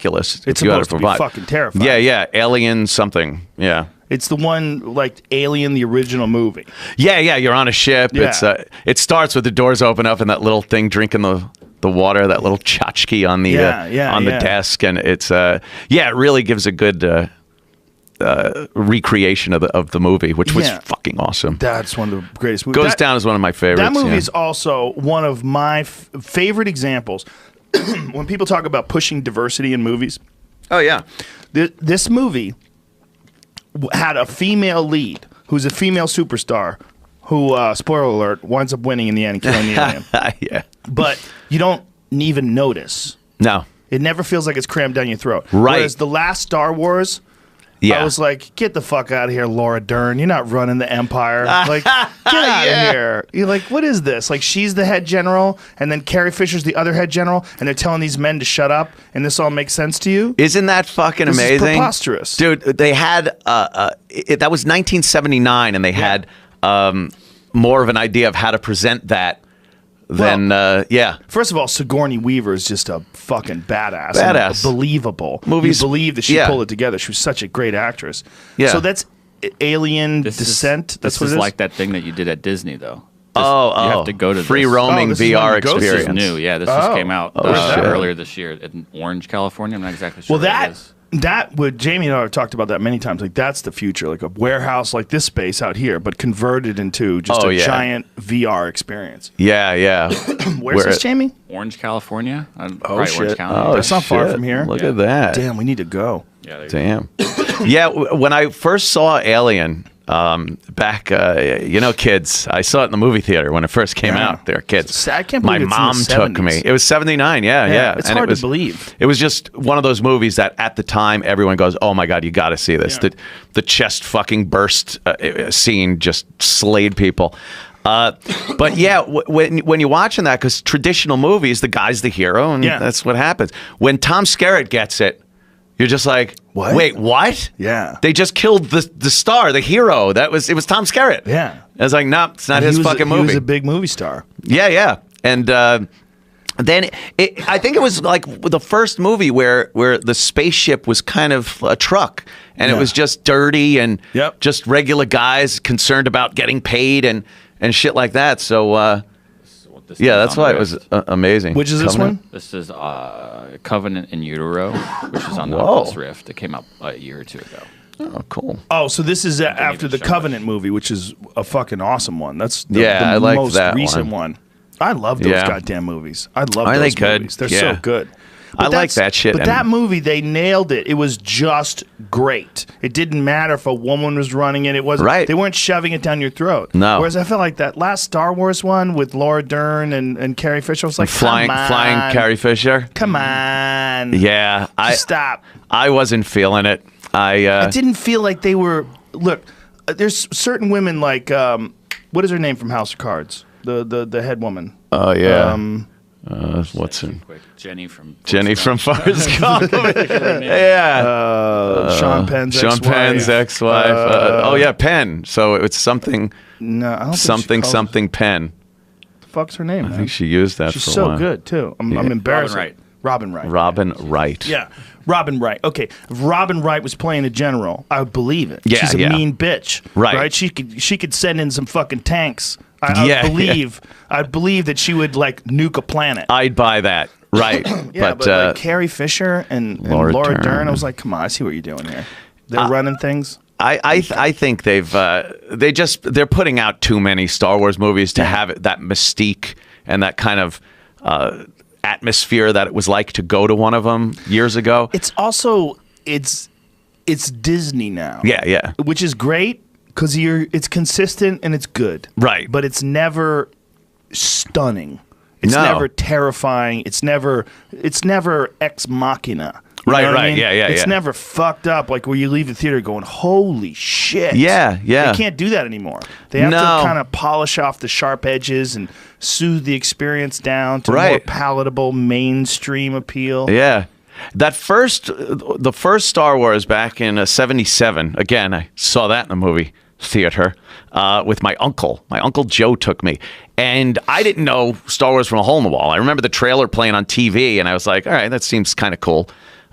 Oculus. It's if you had supposed to be fucking terrifying. Yeah. Alien something. Yeah. It's the one like Alien, the original movie. Yeah. You're on a ship. Yeah. It starts with the doors open up and that little thing drinking the water, that little tchotchke on the the desk, and it's it really gives a good recreation of the movie, which was fucking awesome. That's one of the greatest movies. Goes down as one of my favorites. That movie is also one of my favorite examples when people talk about pushing diversity in movies. Oh yeah, this movie had a female lead who's a female superstar who, spoiler alert, winds up winning in the end and killing the alien. Yeah. But you don't even notice. No. It never feels like it's crammed down your throat. Right. Whereas the last Star Wars, I was like, get the fuck out of here, Laura Dern. You're not running the Empire. Like, get out of here. You're like, what is this? Like, she's the head general, and then Carrie Fisher's the other head general, and they're telling these men to shut up, and this all makes sense to you? Isn't that fucking amazing? This is preposterous. Dude, they had, that was 1979, and they had more of an idea of how to present that. First of all, Sigourney Weaver is just a fucking badass. Badass. Believable. Movies. You believe that she pulled it together. She was such a great actress. Yeah. So that's Alien Descent. That's what it is? Like that thing that you did at Disney, though. You have to go to free roaming VR experience. This is new. Yeah, this just came out earlier this year in Orange, California. I'm not exactly sure. Well, where it is. that would Jamie and I have talked about that many times. Like that's the future, like a warehouse like this space out here, but converted into just a giant VR experience. Yeah. Where's this, Jamie? Orange, California. Shit. Orange County. Oh, that's not far from here. Look at that. Damn, we need to go. Yeah. Damn. When I first saw Alien. Back, kids. I saw it in the movie theater when it first came out. They were kids. I can't My believe mom it's in the took 70s. me. It was 79. Yeah. It's and hard to believe. It was just one of those movies that at the time everyone goes, "Oh my god, you got to see this." Yeah. The chest fucking burst scene just slayed people. But when you're watching that, because traditional movies, the guy's the hero, and that's what happens. When Tom Skerritt gets it. You're just like, what? Wait, what? Yeah. They just killed the star, the hero. It was Tom Skerritt. Yeah. I was like, no, it's not his fucking movie. He was a big movie star. Yeah. And then I think it was like the first movie where the spaceship was kind of a truck, and it was just dirty and just regular guys concerned about getting paid and shit like that. So. That's why it was amazing. Which is Covenant? this one? This is Covenant in Utero, which is on the Oculus Rift. It came out a year or two ago. Oh, cool. Oh, so this is after the Covenant movie, which is a fucking awesome one. That's the I like most that recent one. I love those goddamn movies. I love those movies. They're so good. I like that shit. But that movie, they nailed it. It was just great. It didn't matter if a woman was running it. It wasn't. Right. They weren't shoving it down your throat. No. Whereas I felt like that last Star Wars one with Laura Dern and Carrie Fisher was like, flying Carrie Fisher. Come on. Yeah. Stop. I wasn't feeling it. I didn't feel like they were. Look, there's certain women like what is her name from House of Cards? The head woman. Oh yeah. What's her? Jenny from Forrest Gump. Sean Penn's Sean ex-wife. Penn's ex-wife. Penn. So it's something. No, I don't something Penn. The fuck's her name? I think she used that. She's for a so while. good too. I'm embarrassed. Robin Wright. Yeah. Robin Wright. Okay, if Robin Wright was playing a general, I would believe it. Yeah, she's a mean bitch. Right. She could send in some fucking tanks. I believe that she would like nuke a planet. I'd buy that. Right. but like Carrie Fisher and Laura Dern, I was like, come on, I see what you're doing here. They're running things. I think they're putting out too many Star Wars movies to have that mystique and that kind of atmosphere that it was like to go to one of them years ago. It's also it's Disney now. Yeah. Which is great because it's consistent and it's good. Right. But it's never stunning. It's never terrifying. It's never ex machina. You know what I mean? Yeah. It's never fucked up like where you leave the theater going, holy shit. Yeah. They can't do that anymore. They have to kind of polish off the sharp edges and soothe the experience down to more palatable mainstream appeal. Yeah. The first Star Wars back in '77. Again, I saw that in the movie theater with my uncle. My Uncle Joe took me, and I didn't know Star Wars from a hole in the wall. I remember the trailer playing on TV, and I was like, "All right, that seems kind of cool."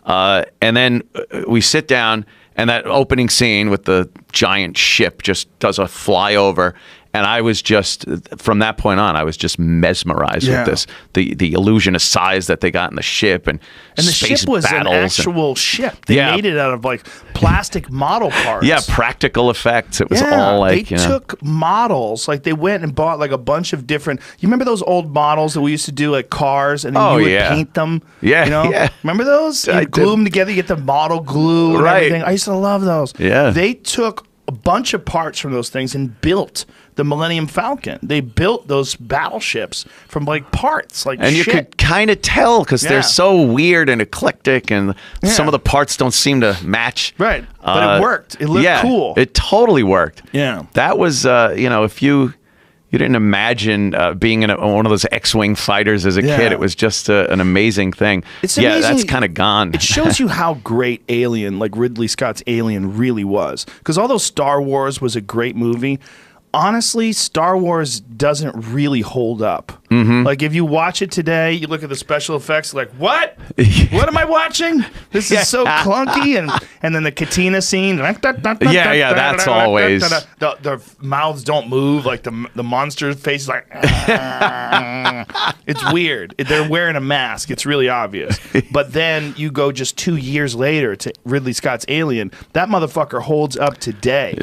And then we sit down, and that opening scene with the giant ship just does a flyover. And I was just, from that point on, I was just mesmerized with this. The illusion of size that they got in the ship and the space ship was an actual ship. They made it out of like plastic model parts. Yeah, practical effects. It was all like, they took models. Like they went and bought like a bunch of different. You remember those old models that we used to do like cars, and then you would paint them. Yeah, you know. Yeah. Remember those? You glue them together. You get the model glue and everything. I used to love those. Yeah. They took a bunch of parts from those things and built the Millennium Falcon. They built those battleships from like parts, like and you could kind of tell because they're so weird and eclectic, and some of the parts don't seem to match. Right, but it worked. It looked cool. It totally worked. Yeah, that was if you didn't imagine being in one of those X-wing fighters as a kid, it was just an amazing thing. It's amazing. That's kind of gone. It shows you how great Alien, like Ridley Scott's Alien, really was. Because although Star Wars was a great movie, honestly, Star Wars doesn't really hold up. Like if you watch it today, you look at the special effects, like what? What am I watching? This is so clunky, and then the Katina scene. That's always the mouths don't move, like the monster's face is like. It's weird. They're wearing a mask. It's really obvious. But then you go just 2 years later to Ridley Scott's Alien. That motherfucker holds up today.